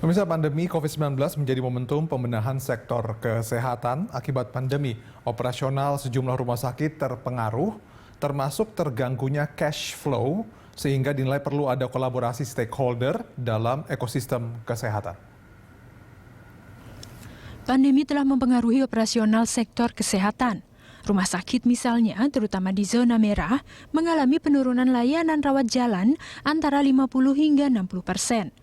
Pemirsa, pandemi COVID-19 menjadi momentum pembenahan sektor kesehatan. Akibat pandemi, operasional sejumlah rumah sakit terpengaruh, termasuk terganggunya cash flow, sehingga dinilai perlu ada kolaborasi stakeholder dalam ekosistem kesehatan. Pandemi telah mempengaruhi operasional sektor kesehatan. Rumah sakit misalnya, terutama di zona merah, mengalami penurunan layanan rawat jalan antara 50 hingga 60%.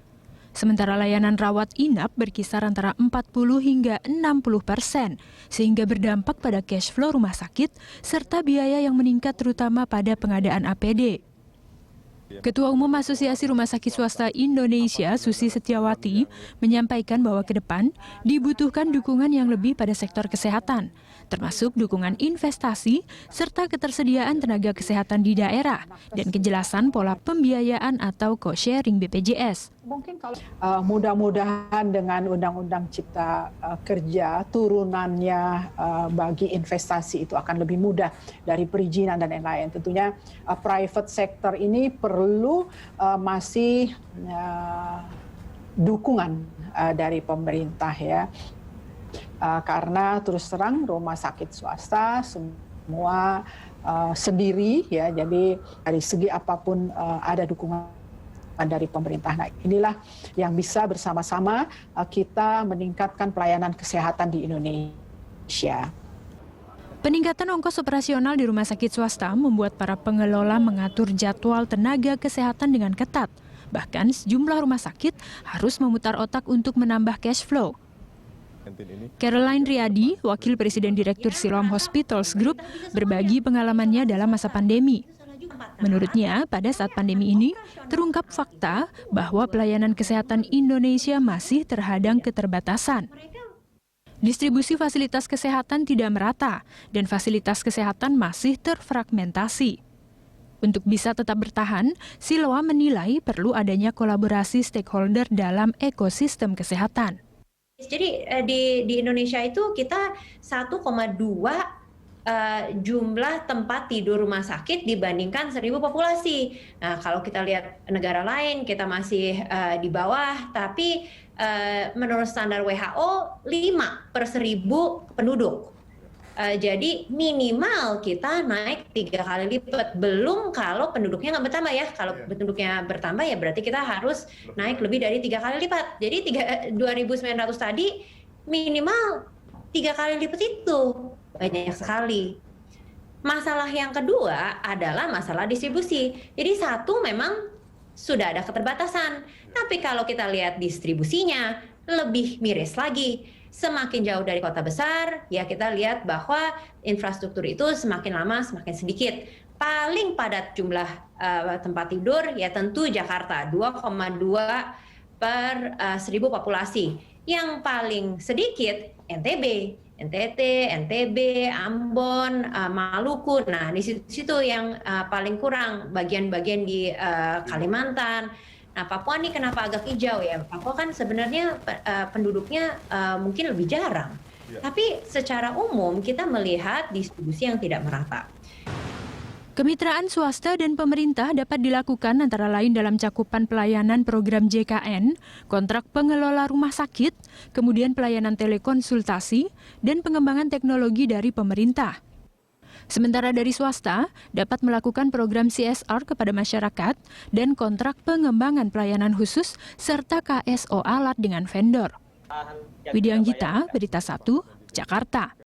Sementara layanan rawat inap berkisar antara 40 hingga 60%, sehingga berdampak pada cash flow rumah sakit serta biaya yang meningkat terutama pada pengadaan APD. Ketua Umum Asosiasi Rumah Sakit Swasta Indonesia, Susi Setiawati, menyampaikan bahwa ke depan dibutuhkan dukungan yang lebih pada sektor kesehatan, termasuk dukungan investasi serta ketersediaan tenaga kesehatan di daerah dan kejelasan pola pembiayaan atau co-sharing BPJS. Mungkin kalau mudah-mudahan dengan Undang-Undang Cipta Kerja turunannya bagi investasi itu akan lebih mudah dari perizinan dan lain-lain. Tentunya private sector ini perlu masih dukungan dari pemerintah ya. Karena terus terang rumah sakit swasta semua sendiri ya, jadi dari segi apapun ada dukungan dari pemerintah. Nah, inilah yang bisa bersama-sama kita meningkatkan pelayanan kesehatan di Indonesia. Peningkatan ongkos operasional di rumah sakit swasta membuat para pengelola mengatur jadwal tenaga kesehatan dengan ketat. Bahkan sejumlah rumah sakit harus memutar otak untuk menambah cash flow. Caroline Riyadi, Wakil Presiden Direktur Siloam Hospitals Group, berbagi pengalamannya dalam masa pandemi. Menurutnya, pada saat pandemi ini, terungkap fakta bahwa pelayanan kesehatan Indonesia masih terhadang keterbatasan. Distribusi fasilitas kesehatan tidak merata, dan fasilitas kesehatan masih terfragmentasi. Untuk bisa tetap bertahan, Siloam menilai perlu adanya kolaborasi stakeholder dalam ekosistem kesehatan. Jadi di Indonesia itu kita 1,2 jumlah tempat tidur rumah sakit dibandingkan 1.000 populasi. Nah, kalau kita lihat negara lain, kita masih di bawah, tapi menurut standar WHO 5 per 1.000 penduduk. Jadi minimal kita naik 3 kali lipat, belum kalau penduduknya nggak bertambah ya. Kalau penduduknya bertambah ya berarti kita harus naik lebih dari 3 kali lipat. Jadi 2.900 tadi minimal 3 kali lipat itu. Banyak sekali. Masalah yang kedua adalah masalah distribusi. Jadi satu memang sudah ada keterbatasan, tapi kalau kita lihat distribusinya lebih miris lagi. Semakin jauh dari kota besar, ya kita lihat bahwa infrastruktur itu semakin lama semakin sedikit. Paling padat jumlah tempat tidur ya tentu Jakarta, 2,2 per 1.000 populasi. Yang paling sedikit NTB, NTT, NTB, Ambon, Maluku. Nah, di situ yang paling kurang bagian-bagian di Kalimantan. Nah, Papua ini kenapa agak hijau ya? Papua kan sebenarnya penduduknya mungkin lebih jarang. Tapi secara umum kita melihat distribusi yang tidak merata. Kemitraan swasta dan pemerintah dapat dilakukan antara lain dalam cakupan pelayanan program JKN, kontrak pengelola rumah sakit, kemudian pelayanan telekonsultasi, dan pengembangan teknologi dari pemerintah. Sementara dari swasta dapat melakukan program CSR kepada masyarakat dan kontrak pengembangan pelayanan khusus serta KSO alat dengan vendor. Widya Anggita, Berita 1, Jakarta.